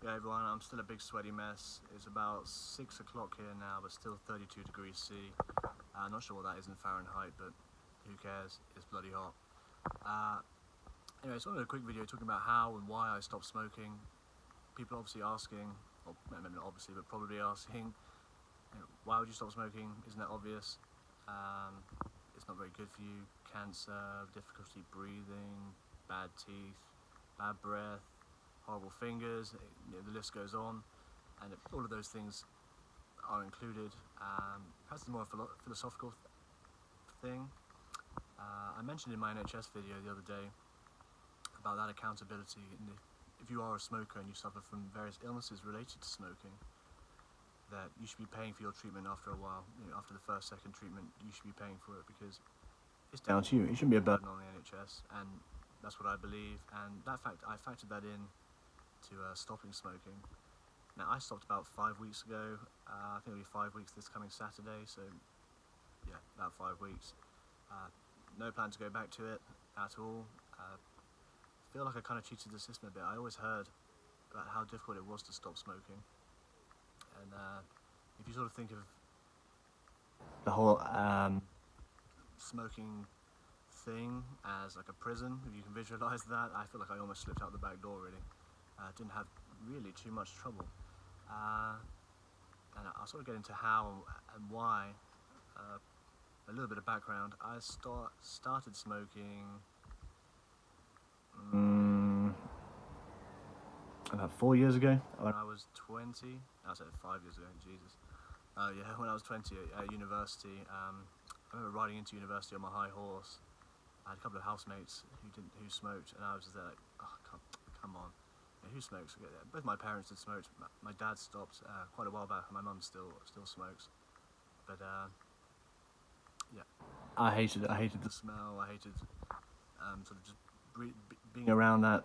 Yeah, everyone, I'm still a big sweaty mess. It's about 6 o'clock here now, but still 32 degrees C. I'm not sure what that is in Fahrenheit, but who cares? It's bloody hot. Anyway, I just wanted a quick video talking about how and why I stopped smoking. People obviously asking, or maybe not obviously, but probably asking, why would you stop smoking? Isn't that obvious? It's not very good for you. Cancer, difficulty breathing, bad teeth, bad breath, horrible fingers, the list goes on, and all of those things are included. Perhaps it's more a philosophical thing. I mentioned in my NHS video the other day about that accountability, and if you are a smoker and you suffer from various illnesses related to smoking, that you should be paying for your treatment after a while. After the first, second treatment, you should be paying for it because it's down to you. It shouldn't be a burden on the NHS, and that's what I believe. And that fact, I factored that in to stopping smoking. Now, I stopped about 5 weeks ago. I think it'll be 5 weeks this coming Saturday, so yeah, about 5 weeks. No plan to go back to it at all. I feel like I kind of cheated the system a bit. I always heard about how difficult it was to stop smoking. And if you sort of think of the whole smoking thing as like a prison, if you can visualize that, I feel like I almost slipped out the back door really. Didn't have really too much trouble. And I'll sort of get into how and why. A little bit of background. I started smoking about 4 years ago when I was 20. I said 5 years ago, Jesus. Yeah, when I was 20 at university. I remember riding into university on my high horse. I had a couple of housemates who smoked, and I was just there like, oh, come on. Who smokes? Both my parents had smoked. My dad stopped quite a while back, and my mum still smokes. But yeah, I hated it. I hated the smell. I hated sort of just being around the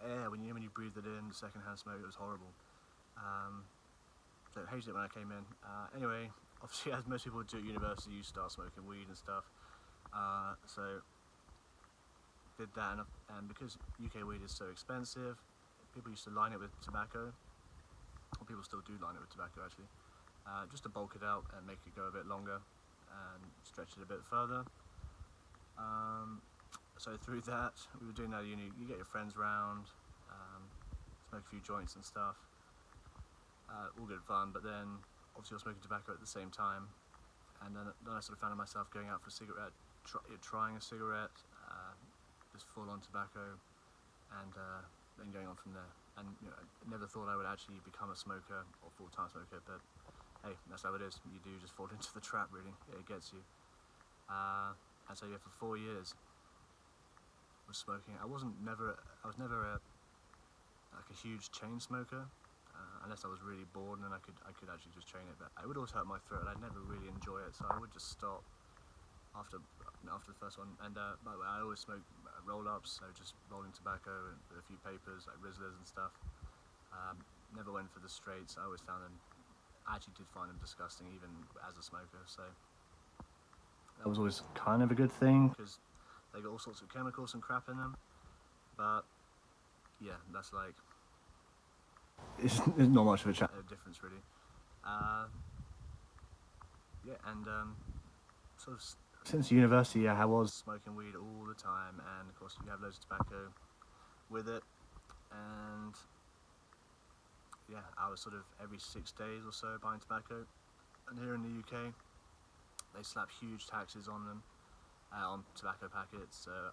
air when you breathed it in. The secondhand smoke, it was horrible. So I hated it when I came in. Anyway, obviously, as most people do at university, you start smoking weed and stuff. So did that, and because UK weed is so expensive, people used to line it with tobacco, or people still do line it with tobacco actually, just to bulk it out and make it go a bit longer and stretch it a bit further. So through that, we were doing that at uni. You get your friends round, smoke a few joints and stuff, all good fun, but then obviously you're smoking tobacco at the same time, and then I sort of found myself going out for a cigarette, trying a cigarette, just full on tobacco, and then going on from there. And I never thought I would actually become a smoker or full-time smoker, but hey, that's how it is. You do just fall into the trap, really. It gets you. And so yeah, for 4 years, I was smoking. I was never like a huge chain smoker, unless I was really bored, and then I could actually just chain it. But it would always hurt my throat, and I'd never really enjoy it, so I would just stop after the first one. And by the way, I always smoke roll-ups, so just rolling tobacco and with a few papers like Rizzlers and stuff. Never went for the straights. I always actually did find them disgusting, even as a smoker. So that was always kind of a good thing because they got all sorts of chemicals and crap in them. But yeah, that's like it's not much of a difference really. Yeah, and sort of since university, yeah, I was smoking weed all the time, and of course you have loads of tobacco with it, and yeah, I was sort of every 6 days or so buying tobacco. And here in the UK, they slap huge taxes on them, on tobacco packets. So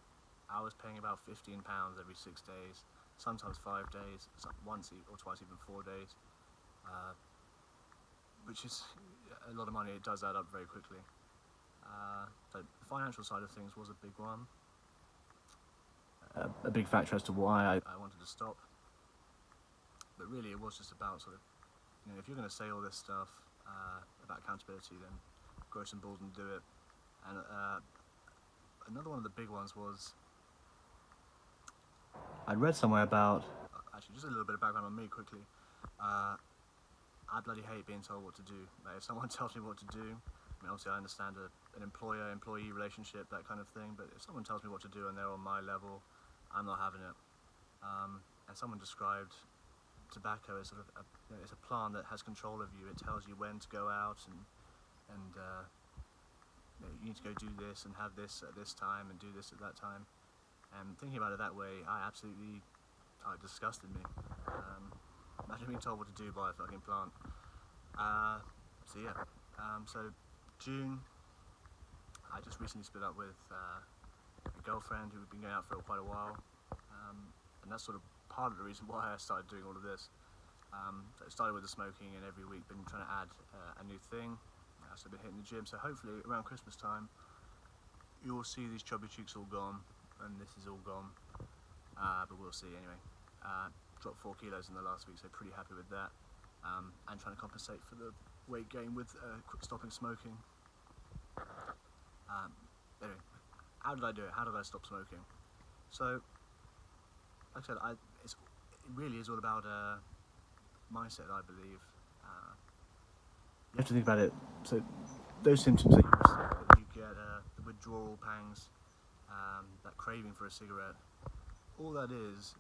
I was paying about £15 every 6 days, sometimes 5 days, once or twice even 4 days, which is a lot of money. It does add up very quickly. So the financial side of things was a big one, a big factor as to why I wanted to stop. But really it was just about sort of, if you're going to say all this stuff about accountability, then grow some balls and do it. And another one of the big ones was, I'd read somewhere about, actually just a little bit of background on me quickly, I bloody hate being told what to do. Like, if someone tells me what to do, obviously I understand an employer-employee relationship, that kind of thing, but if someone tells me what to do and they're on my level, I'm not having it. And someone described tobacco is sort of it's a plant that has control of you. It tells you when to go out and you need to go do this and have this at this time and do this at that time. And thinking about it that way, it disgusted me. Imagine being told what to do by a fucking plant. So June, I just recently split up with a girlfriend who had been going out for quite a while, and that's sort of part of the reason why I started doing all of this. So it started with the smoking, and every week been trying to add a new thing. So I've been hitting the gym, so hopefully around Christmas time you'll see these chubby cheeks all gone, and this is all gone, but we'll see anyway. Dropped 4 kilos in the last week, so pretty happy with that, and trying to compensate for the weight gain with stopping smoking. Anyway, how did I do it? How did I stop smoking? So, like I said, it really is all about mindset, I believe. You have to think about it. So, those symptoms that you get, the withdrawal pangs, that craving for a cigarette, all that is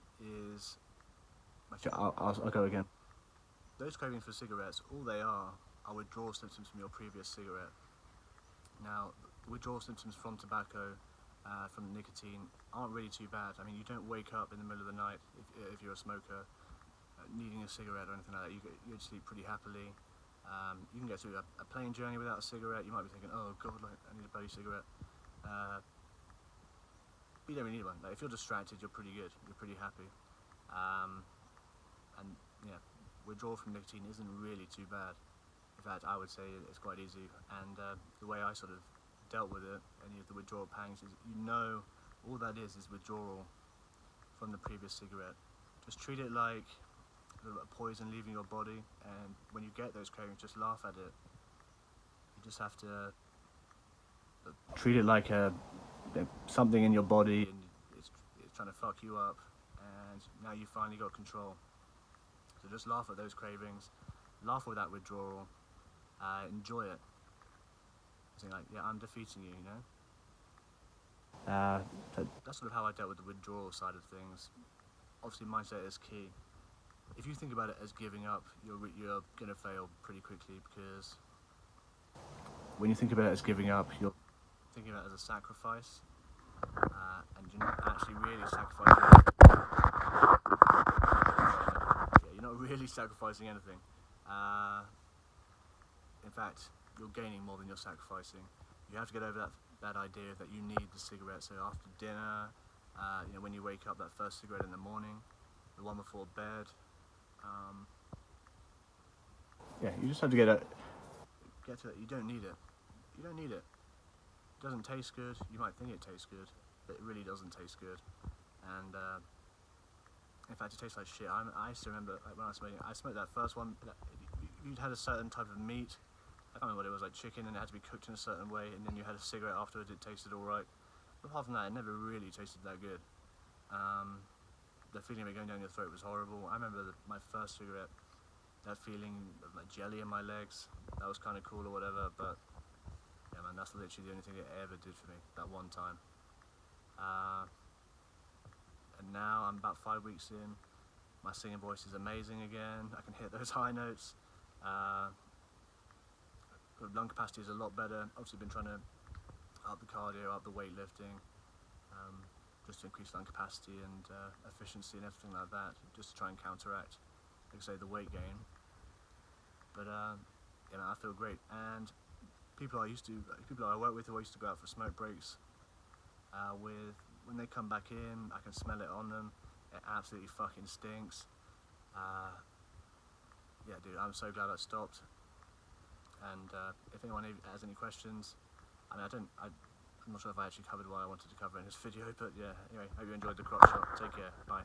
actually, I'll go again. Those cravings for cigarettes, all they are withdrawal symptoms from your previous cigarette. Now, the withdrawal symptoms from tobacco, from nicotine, aren't really too bad. I mean, you don't wake up in the middle of the night if you're a smoker needing a cigarette or anything like that. You sleep pretty happily. You can get through a plane journey without a cigarette. You might be thinking, oh god, like, I need a bloody cigarette. But you don't really need one. Like, if you're distracted, you're pretty good. You're pretty happy. And yeah, withdrawal from nicotine isn't really too bad. In fact, I would say it's quite easy. And the way I sort of dealt with it, any of the withdrawal pangs, is all that is withdrawal from the previous cigarette. Just treat it like a poison leaving your body, and when you get those cravings, just laugh at it. You just have to treat it like something in your body, and it's trying to fuck you up, and now you finally got control. So just laugh at those cravings, laugh with that withdrawal, enjoy it. Saying like, yeah, I'm defeating you, you know? So that's sort of how I dealt with the withdrawal side of things. Obviously, mindset is key. If you think about it as giving up, you're going to fail pretty quickly, because when you think about it as giving up, you're thinking about it as a sacrifice, and you're not actually really sacrificing. You're not really sacrificing anything. In fact, you're gaining more than you're sacrificing. You have to get over that idea that you need the cigarette. So after dinner, when you wake up, that first cigarette in the morning, the one before bed. You just have to get to it. You don't need it. You don't need it. It doesn't taste good. You might think it tastes good, but it really doesn't taste good. And in fact, it tastes like shit. I used to remember, like, when I was smoking, I smoked that first one. You'd had a certain type of meat. I can't remember what it was, like chicken, and it had to be cooked in a certain way, and then you had a cigarette afterwards. It tasted all right. But apart from that, it never really tasted that good. The feeling of it going down your throat was horrible. I remember my first cigarette, that feeling of like jelly in my legs. That was kind of cool or whatever, but yeah, man, that's literally the only thing it ever did for me, that one time. And now I'm about 5 weeks in. My singing voice is amazing again. I can hit those high notes. Lung capacity is a lot better. Obviously been trying to up the cardio, up the weightlifting, just to increase lung capacity and efficiency and everything like that, just to try and counteract, like I say, the weight gain. But I feel great. And people I work with who I used to go out for smoke breaks with, when they come back in, I can smell it on them. It absolutely fucking stinks. Yeah, dude, I'm so glad I stopped. And if anyone has any questions, I mean, I'm not sure if I actually covered what I wanted to cover in this video, but yeah, anyway, hope you enjoyed the crop shot. Take care, bye.